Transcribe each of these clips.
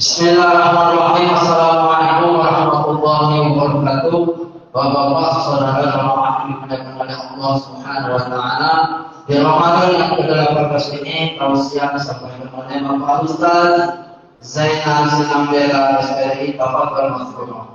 Bismillahirrahmanirrahim. Assalamualaikum warahmatullahi wabarakatuh. Bapak-bapak, saudara yang oleh Allah Subhanahu wa taala, di Ramadan yang ke-18 ini tausiah disampaikan oleh Bapak Ustaz Zainal Sinambela SPRI, Bapak Bermasrur.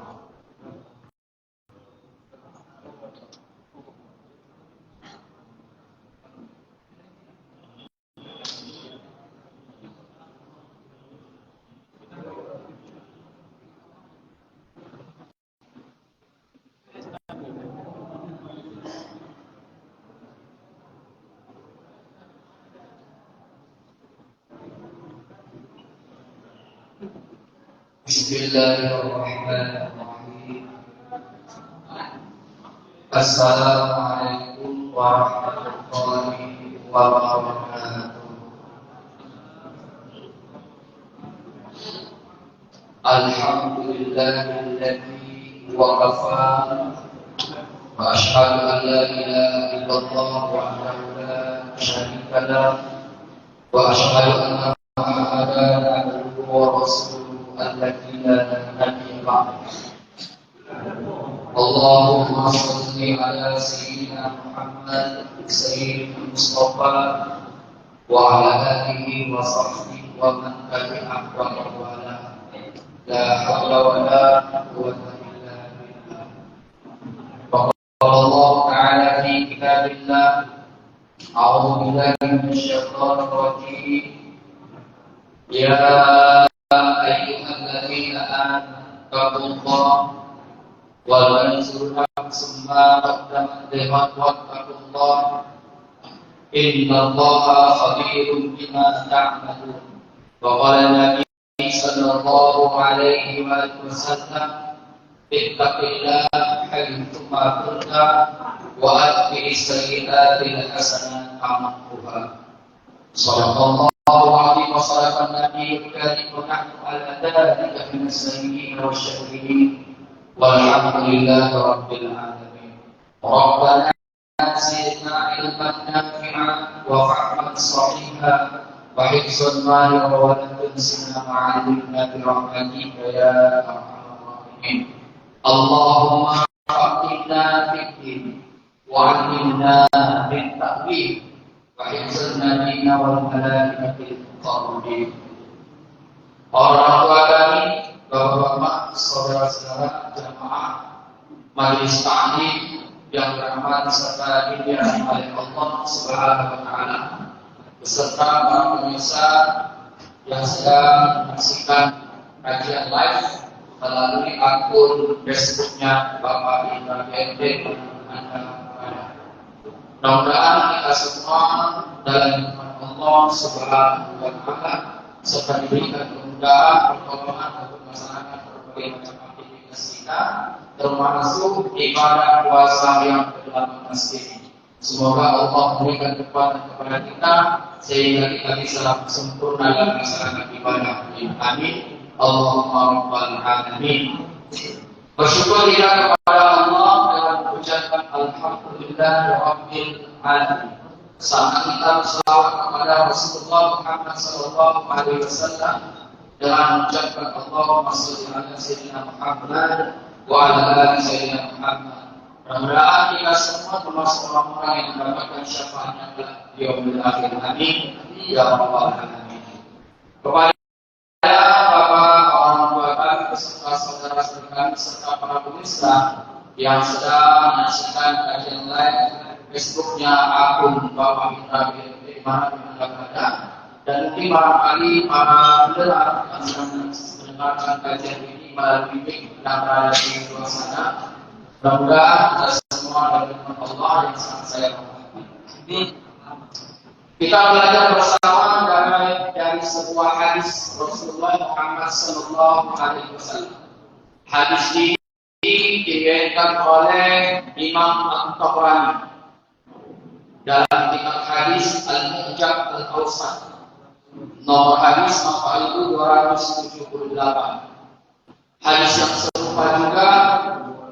Bismillahirrahmanirrahim. Assalamualaikum warahmatullahi wabarakatuh. Alhamdulillahilladzi waqafa wa asyhadu an la ilaha illallah wahdahu la syarika lah wa asyhadu anna Muhammadan abduhu wa rasuluhu alladzi la nabiyya ba'dahu. Allahumma shalli ala sayyidina Muhammad sayyidil Mustafa wa ala alihi wa sahbihi wa man tabi'ahu wa wala. La haula wa la quwwata illa billah. Allah ta'ala fi kitabillah. A'udzu billahi minasyaitonir rajim. Ya ayyuhalladzina amanu taqullaha wal tanzur nafsum ma qaddamat lighad wattaqullaha innallaha khabirum bima ta'malun. Wa qala Nabi sallallahu alaihi wasallam, ittaqillaha haitsu ma kunta wa atbi'is sayyi'atil hasanata tamhuha. Sallallahu alaihi wasallam Nabi karim wa nahnu ala dzalika min as-sayyi'in wa syahidin walhamdulillahi rabbil alamin. Rabbana zidna ilman nafi'an wa fahman sahihan wa hifzan ma'an wa la tunsina ma'alimna bi rahmatika ya arhamar rahimin. Allahumma faqihna fid-din wa 'allimna bit-ta'wil wa hifzna dina wal malaikatil muqarrabin. Orang tua kami, bapak-bapak, saudara-saudara jamaah majelis taklim yang dirahmati serta dimuliakan oleh Allah Subhanahu wa taala, beserta para pemirsa yang sedang menyaksikan kajian live melalui akun Facebooknya Bapak Indra GMD. Mudah-mudahan kita semua dalam firman Allah Subhanahu wa taala serta diberikan kemudahan pertolongan untuk melaksanakan berbagai macam aktivitas kita, termasuk ibadah puasa yang ke-18 ini. Semoga Allah memberikan kekuatan kepada kita sehingga kita bisa sempurna dalam melaksanakan ibadah. Amin. Allahumma rabbal alamin. Bersyukur kita kepada Allah dengan mengucapkan alhamdulillah rabbil alamin. Saat kita berselawat kepada Rasulullah Muhammad sallallahu alaihi wasallam dengan mengucapkan Allahumma shalli ala sayyidina Muhammad wa ala ali sayyidina Muhammad. Mudah-mudahan kita semua termasuk orang-orang yang mendapatkan syafaatnya di yaumil akhir. Amin ya rabbal alamin. Kepada Bapak, orang tua kami, beserta saudara-saudara kami, serta para pemirsa yang sedang menyaksikan kajian live Facebooknya akun Bapak Indra GMD mana di mana berada, dan mungkin barangkali para pendengar yang sedang mendengarkan kajian ini melalui mic yang berada di luar sana. Mudah-mudahan kita semua dari Allah yang sangat saya hormati. Ini kita belajar bersama dari sebuah hadis Rasulullah Muhammad Sallallahu Alaihi Wasallam. Hadis ini diriwayatkan oleh Imam At-Tabrani dalam kitab hadis Al-Mu'jam Al-Awsat. Nomor hadis hafal itu 278. Hadis yang serupa juga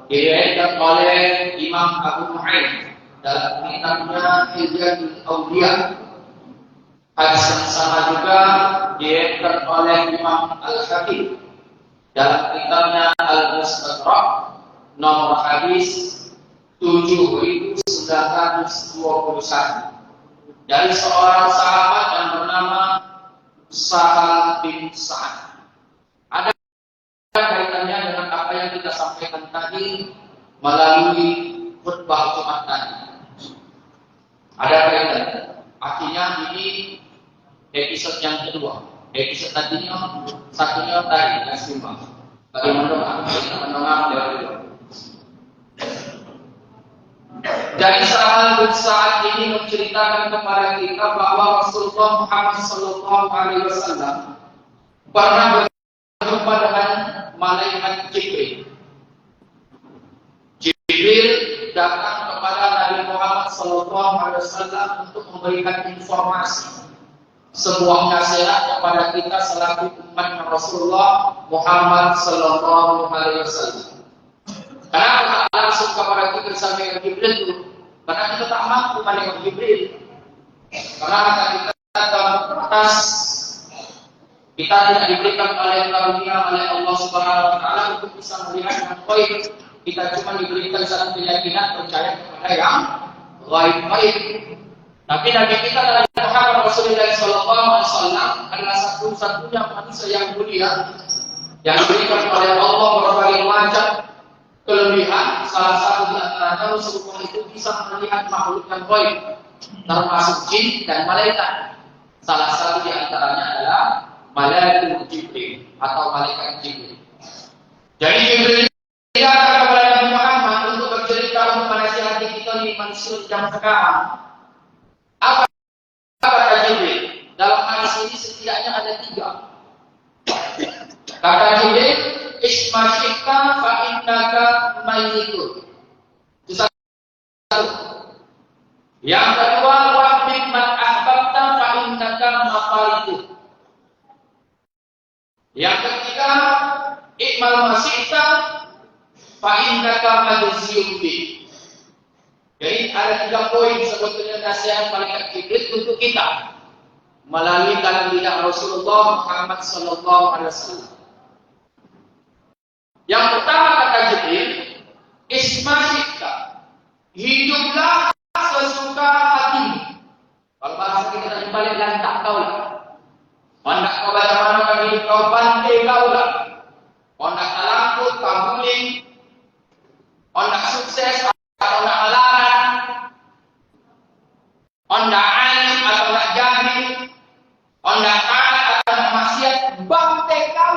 diriwayatkan oleh Imam Abu Nu'aim dalam kitabnya Hilyatul Awliya. Hadis yang sama juga diriwayatkan oleh Imam Al-Hakim dalam kitabnya Al-Mustadrak nomor hadis 7921 dari seorang sahabat yang bernama Sahal bin Sa'ad. Ada kaitannya dengan apa yang kita sampaikan tadi melalui khutbah Jumat tadi. Ada kaitannya. Artinya ini episode yang kedua. Episode tadinya satunya tadi yang simbang. Bagaimana kita mendengar dari itu. Dari Sahal bin Sa'ad ini menceritakan kepada kita bahwa Rasulullah Muhammad Sallallahu Alaihi Wasallam pernah berjumpa dengan malaikat Jibril. Jibril datang kepada Nabi Muhammad Sallallahu Alaihi Wasallam untuk memberikan informasi, sebuah nasihat kepada kita selaku umat Rasulullah Muhammad Sallallahu Alaihi Wasallam. Kenapa tak langsung kepada kita sampai Jibril itu? Karena kita tak mampu malaikat Jibril. Karena kita terbatas, kita tidak diberikan oleh karunia oleh Allah Subhanahu Wa Taala untuk bisa melihat yang gaib. Kita cuma diberikan satu keyakinan percaya kepada yang gaib. Tapi Nabi kita adalah Muhammad Rasulullah Sallallahu Alaihi Wasallam adalah satu-satunya manusia yang mulia yang diberikan oleh Allah berbagai macam kelebihan. Salah satu di antaranya Rasulullah itu bisa melihat makhluk yang gaib, termasuk jin dan malaikat. Salah satu di antaranya adalah malaikat Jibril atau malaikat Jibril. Jadi Jibril datang kepada Nabi Muhammad untuk bercerita untuk menasihati kita di manusia zaman sekarang. Apa kata Jibril? Dalam hadis ini setidaknya ada 3. Kata Jibril, Ismasyika fa'innaka mayyitun. Itu satu. Yang kedua, wahbib man ahbabta fa'innaka mafaritu. Yang ketiga, ikmal masyikta fa'innaka majziyun bi. Jadi ada 3 poin sebetulnya nasihat malaikat Jibril untuk kita melalui kalam lidah Rasulullah Muhammad Sallallahu Alaihi Wasallam. Yang pertama kata Jibril, Ismasyika, hiduplah sesuka hatimu. Kalau bahasa kita dibalik lantak kau lah. Hendak kau bagaimana kau hidup kau bantai kau lah. Hendak terlamput kau guling. Hendak sukses atau hendak melarat. Hendak alim atau hendak jahil. Hendak taat atau hendak maksiat, bantai kau.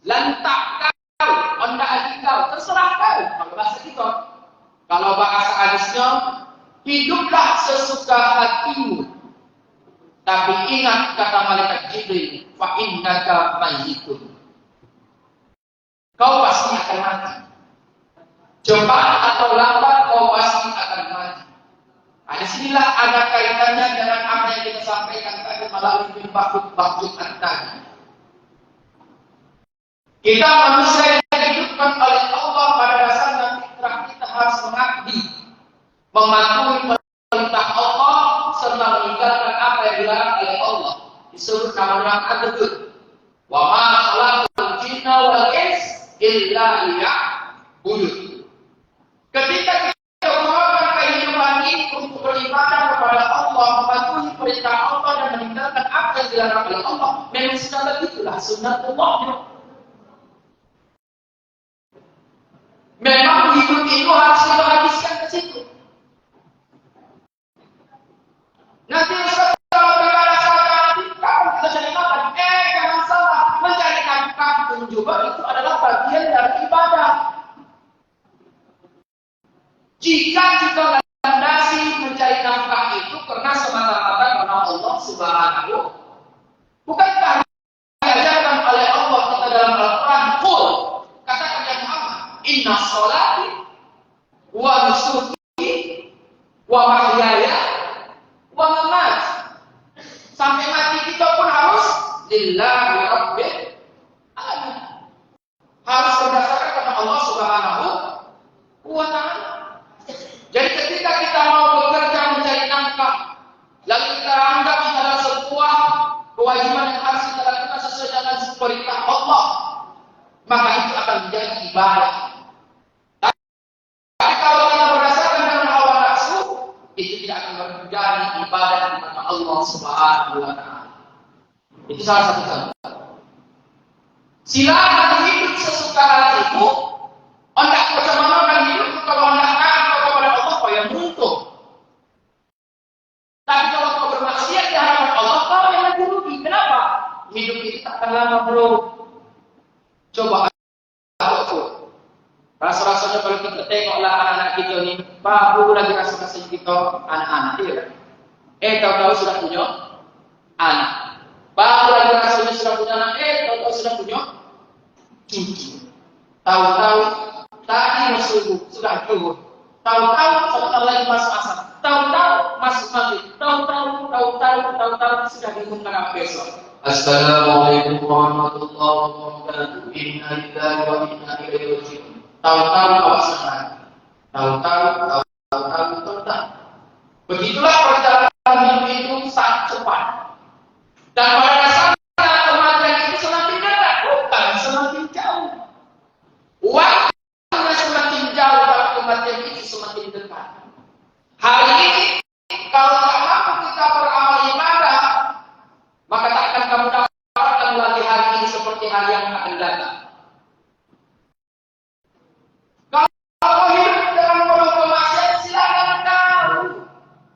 Lantak kau, hendak hati kau, terserah kau. Kalau bahasa kita, kalau bahasa hadisnya, hiduplah sesuka hatimu. Tapi ingat kata malaikat Jibril, fa innaka mayyitun. Kau pasti akan mati. Cepat atau lambat kau pasti akan mati. Nah, disinilah ada kaitannya dengan apa yang kita sampaikan tadi melalui bab tadi. Kita manusia yang dihidupkan oleh Allah pada dasarnya fitrah kita harus mengabdi, mematuhi perintah Allah serta meninggalkan apa yang dilarang oleh Allah. Disebut nama tersebut. Wa ma khalaqtul jinna wal ins illa liya'budun. Ketika kita melakukan kehidupan ini untuk beribadah kepada Allah, mematuhi perintah Allah dan meninggalkan apa yang dilarang oleh Allah, memang sudah begitulah sunnatullah. Memang hidup itu harus kita habiskan ke situ. Nanti kalau perkara nanti kapan kita cari makan? Jangan salah, mencari nafkah pun juga itu adalah bagian dari ibadah. Jika kita landasi mencari nafkah itu karena semata-mata karena Allah Subhanahu, bukankah diajarkan oleh Allah kita dalam Al-Quran? Qul, katakan ya Muhammad, inna sholati wa nusuki wa mahyaya wa mamati. Sampai mati kita pun harus lillahi rabbil alamin. Harus berdasarkan karena Allah Subhanahu wa ta'ala. Jadi ketika kita mau bekerja mencari nafkah, lalu kita anggap itu adalah sebuah kewajiban yang harus kita lakukan sesuai dengan perintah Allah, maka itu akan menjadi ibadah. Tapi kalau kita berdasarkan dengan hawa nafsu, itu tidak akan menjadi ibadah di mata Allah Subhanahu wa ta'ala. Itu salah satu contoh. Silakan hidup sesuka hatimu. Hendak bercemanakan hidup kalau hendak taat kepada Allah, kau yang beruntung. Tapi kalau kau bermaksiat di hadapan Allah, kau yang lagi rugi. Kenapa? Hidup itu tak akan lama, bro. Coba aku. Rasa-rasanya kalau kita tengoklah anak-anak kita ni, baru lagi rasa-rasanya kita anak-anak, iya kan? Tahu-tahu sudah punya anak. Baru lagi rasanya sudah punya anak, tahu-tahu sudah punya cucu. Tahu-tahu tadi masuk sudah keluar. Tahu-tahu sebentar lagi masuk asar. Tahu-tahu masuk maghrib. Tahu-tahu sudah diumumkan apa besok. Assalamualaikum warahmatullahi wabarakatuh. Inna lillahi wa inna ilaihi raji'un. Tahu-tahu awak senang. Tahu-tahu. Begitulah perjalanan hidup itu sangat cepat. Dan pada dasarnya kematian itu semakin dekat, bukan semakin jauh. Waktunya semakin jauh, dan kematian itu semakin dekat. Hari ini, kalau tak mampu kita beramal ibadah, maka tak akan kamu dapatkan lagi hari ini seperti hari yang akan datang. Kalau hidup dalam penuh kemaksiatan, silakan kau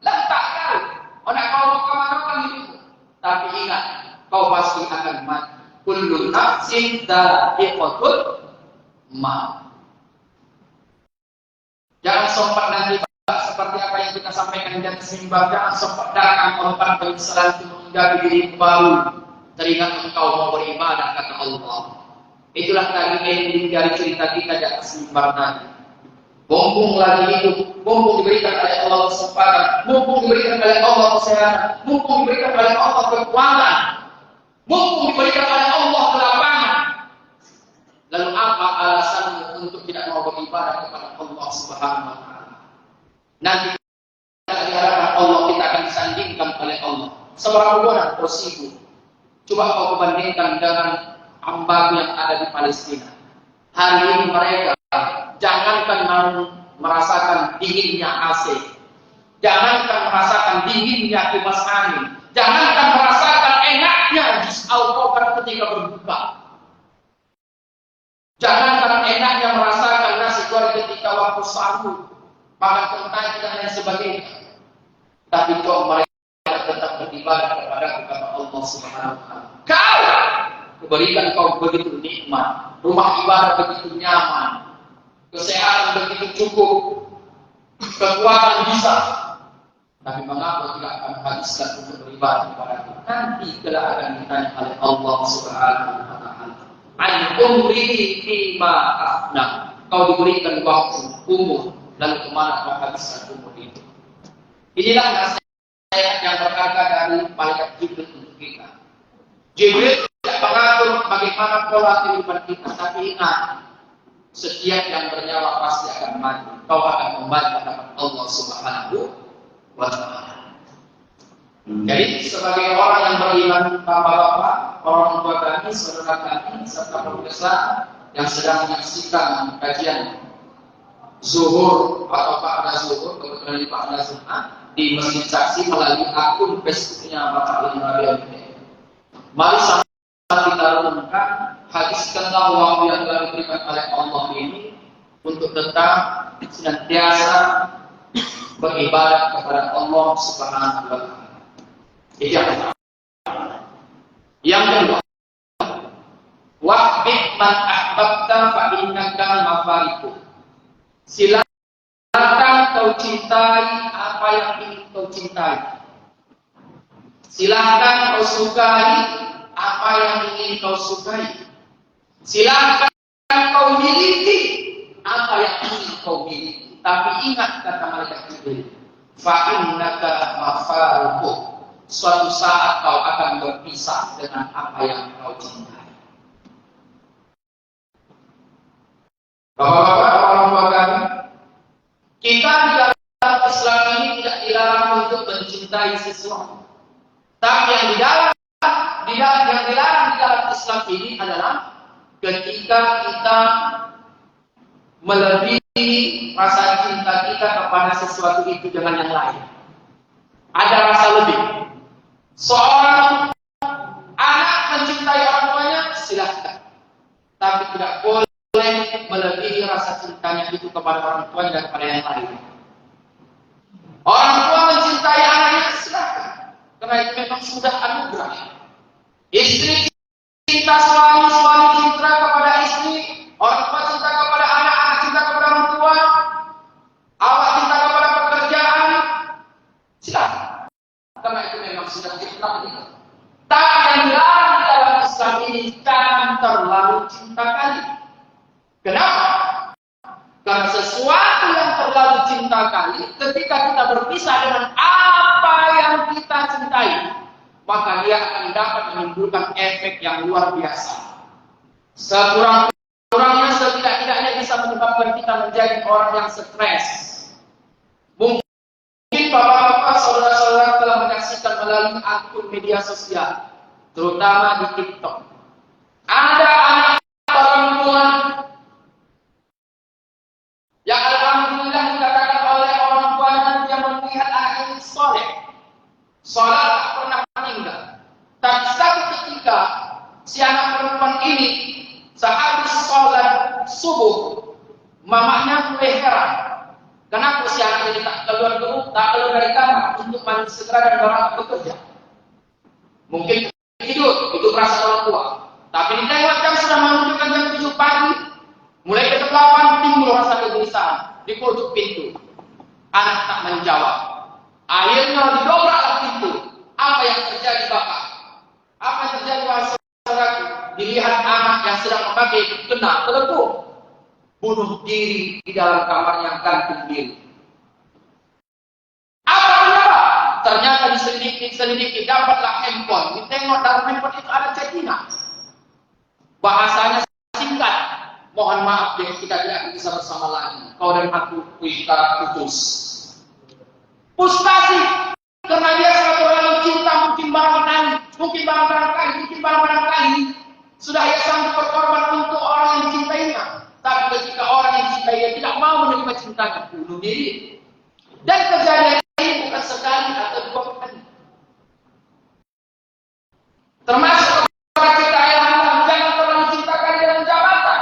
letakkan. Nak kau mau kemana kan hidup. Tapi ingat, kau pasti akan mati. Kullu nafsin dha'iqatul maut. Jangan sempat nanti seperti apa yang kita sampaikan di atas mimbar. Jangan sempat datang korban penyesalan itu menghinggapi diri baru. Teringat engkau mau beribadah kata Allah. Itulah tadi ending dari cerita kita di atas mimbar tadi. Mumpung lagi hidup, mumpung diberikan oleh Allah kesempatan, mumpung diberikan oleh Allah kesehatan, mumpung diberikan oleh Allah kekuatan, mumpung diberikan oleh Allah kelapangan. Lalu apa alasanmu untuk tidak mau beribadah kepada Allah Subhanahu wa ta'ala? Nanti di hadapan Allah kita akan disandingkan oleh Allah. Seberapa benar posisimu? Coba kau bandingkan dengan hamba yang ada di Palestina. Hari ini mereka jangankan merasakan dinginnya AC, jangankan merasakan dinginnya kipas angin, jangankan merasakan enaknya jus alkohol ketika berbuka, jangankan enaknya merasakan nasi goreng ketika waktu sahur, makan kentang dan lain sebagainya. Tapi kok mereka tetap beribadah kepada Allah Subhanahu wa ta'ala. Kau berikan kau begitu nikmat, rumah ibadah begitu nyaman, kesehatan begitu cukup, kekuatan bisa. Tapi mengapa tidak akan habiskan untuk beribadah kepada Allah? Nanti kelak akan ditanya oleh Allah Subhanahu wa ta'ala. An umri fima afna. Kau diberikan waktu, umur, lalu kemana kau habiskan umur itu? Inilah nasihat yang berkata dari malaikat Jibril untuk kita. Jibril tidak mengatur bagaimana pola kehidupan kita, tapi ingat, setiap yang bernyawa pasti akan mati. Kau akan kembali kepada Allah Subhanahu wa ta'ala. Jadi sebagai orang yang beriman, bapak-bapak, orang tua kami, saudara kami, serta pemirsa yang sedang menyaksikan kajian zuhur atau ba'da zuhur, kebetulan di ba'da Jumat di Masjid Saksi melalui akun Facebooknya Bapak Ibn Rabi'ah. Mari sama kita renungkan hadis tentang waktu yang telah diberikan oleh Allah ini untuk tetap senantiasa beribadah kepada Allah Subhanahu wa ta'ala. Itu yang pertama. Yang kedua, wahbib man ahbabta fa innaka mafariqu. Silakan cintai apa yang ingin kau cintai. Silakan kau sukai apa yang ingin kau sukai. Silakan kau miliki apa yang ingin kau miliki. Tapi ingat kata malaikat Jibril, fa innaka mafaruqu. Suatu saat kau akan berpisah dengan apa yang kau cintai. Bapak-bapak, orang tua kami, kita di dalam Islam ini tidak dilarang untuk mencintai sesuatu. Tapi yang dilarang di dalam Islam ini adalah ketika kita melebihi rasa cinta kita kepada sesuatu itu dengan yang lain. Ada rasa lebih. Seorang anak mencintai orang tuanya, silahkan. Tapi tidak boleh melebihi rasa cintanya itu kepada orang tuanya dan kepada yang lain. Orang tua mencintai anaknya, silahkan. Karena itu memang sudah anugerah. Istri cinta suami, suami cinta kepada istri, orang tua cinta kepada anak, anak cinta kepada orang tua, awak cinta kepada pekerjaan, silahkan. Karena itu memang sudah ditetapkan. Tapi yang dilarang di dalam Islam ini jangan terlalu cinta kali. Kenapa? Karena sesuatu yang terlalu cinta kali, ketika kita berpisah dengan apa yang kita cintai, maka dia akan dapat menimbulkan efek yang luar biasa. Sekurang-kurangnya, setidak-tidaknya bisa menyebabkan kita menjadi orang yang stres. Mungkin bapak-bapak, saudara-saudara telah menyaksikan melalui akun media sosial, terutama di TikTok. Ada anak perempuan yang alhamdulillah dikatakan oleh orang tuanya yang melihat anak ini soleh, sholat tak pernah meninggal. Tapi satu ketika si anak perempuan ini sehabis sholat subuh, mamanya mulai heran. Kenapa si anak ini tak keluar dari kamar untuk mandi segera dan berangkat bekerja? Mungkin tidur, itu perasaan orang tua. Tapi ditengok jam sudah menunjukkan jam 7 pagi. Mulai ke-8 timbul rasa kegelisahan di pojok pintu. Anak tak menjawab. Akhirnya didobraklah pintu. Apa yang terjadi bapak? Apa yang terjadi wahai saudaraku? Dilihat anak yang sedang memakai kena telepon, bunuh diri di dalam kamar yang gantung diri. Apa kenapa? Ternyata diselidiki dapatlah handphone. Ditengok dalam handphone itu ada chattingan. Bahasanya singkat. Mohon maaf deh, kita tidak bisa bersama lagi. Kau dan aku kita putus. Frustasi karena dia sangat terlalu cinta, mungkin barangkali sudah ia sanggup berkorban untuk orang yang dicintainya. Tapi ketika orang yang dicintainya tidak mau menerima cintanya, bunuh diri. Dan kejadian ini bukan sekali atau 2 kali. Termasuk kepada kita yang jangan terlalu cintakan dengan jabatan.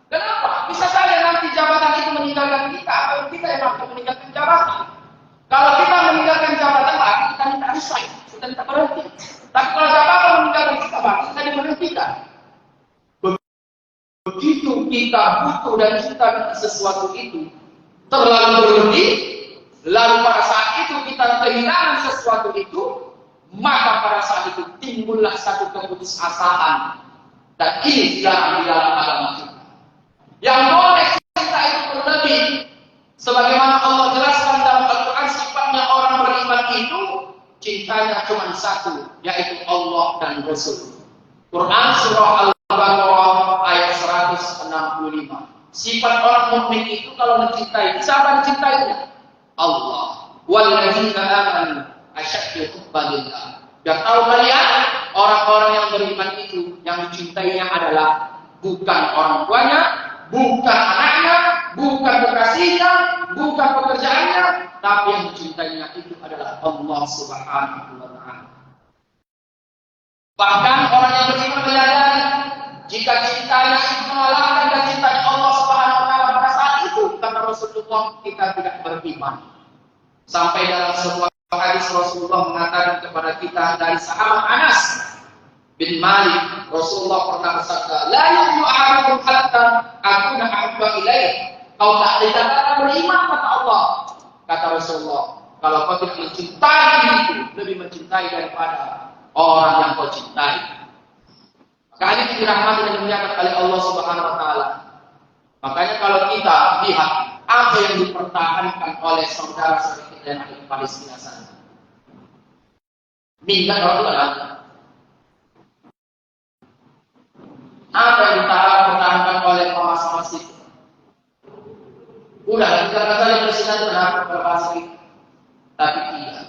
Kenapa? Bisa saja nanti jabatan itu meninggalkan kita atau kita yang akan meninggalkan jabatan. Kalau kita meninggalkan jabatan, berarti kita minta resign, kita minta berhenti. Tapi kalau jabatan meninggalkan kita, berarti kita diberhentikan. Begitu kita butuh dan cinta dengan sesuatu itu terlalu berlebih, lalu pada saat itu kita kehilangan sesuatu itu, maka pada saat itu timbullah satu keputusasaan. Dan ini dilarang di dalam agama kita. Yang boleh cinta itu berlebih, sebagaimana Allah jelaskan dalam Al-Quran, sifatnya orang beriman itu cintanya cuma satu, yaitu Allah dan Rasul. Quran surah Al-Baqarah ayat 165. Sifat orang mukmin itu kalau mencintai, siapa dicintainya? Allah. Walladzina amanu asyaddu hubban lillah. Dan tahu kalian, orang-orang yang beriman itu yang dicintainya adalah bukan orang tuanya, bukan anaknya, bukan kekasihnya, bukan pekerjaannya, tapi yang dicintainya itu adalah Allah Subhanahu wa Ta'ala. Bahkan orang yang beriman menyadari jika cintanya itu mengalahkan dan cintanya Allah Subhanahu wa Ta'ala pada saat itu, kata Rasulullah, kita tidak beriman. Sampai dalam sebuah hadis Rasulullah mengatakan kepada kita dari sahabat Anas bin Malik, Rasulullah pernah bersabda, la yu'minu ahadukum hatta akuna ahabba ilaih. Kau tak dikatakan beriman, kata Allah, kata Rasulullah, kalau kau tidak mencintai diriku, lebih mencintai daripada orang yang kau cintai. Maka ini dirahmati dan dimuliakan oleh Allah Subhanahu wa taala. Makanya kalau kita lihat apa yang dipertahankan oleh saudara-saudara kita yang ada di Palestina sana. Minggat orang apa yang dipertahankan oleh Hamas itu? Udah, kita kata saja presiden kenapa berbahasa itu, tapi tidak.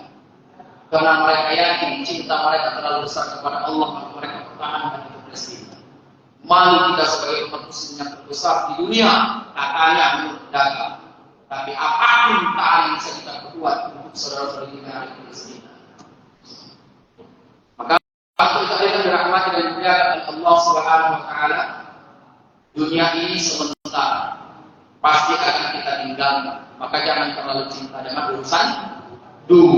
Karena mereka yakin cinta mereka terlalu besar kepada Allah, maka mereka pertahankan itu presiden. Malu kita sebagai umat muslim yang terbesar di dunia, katanya menurut data. Tapi apapun tak yang bisa kita perbuat untuk saudara-saudara kita yang ada di Palestina. Maka kita akan dirahmati dan dimuliakan oleh Allah Subhanahu wa taala. Dunia ini sementara, pasti akan kita tinggalkan. Maka jangan terlalu cinta dengan urusan dunia.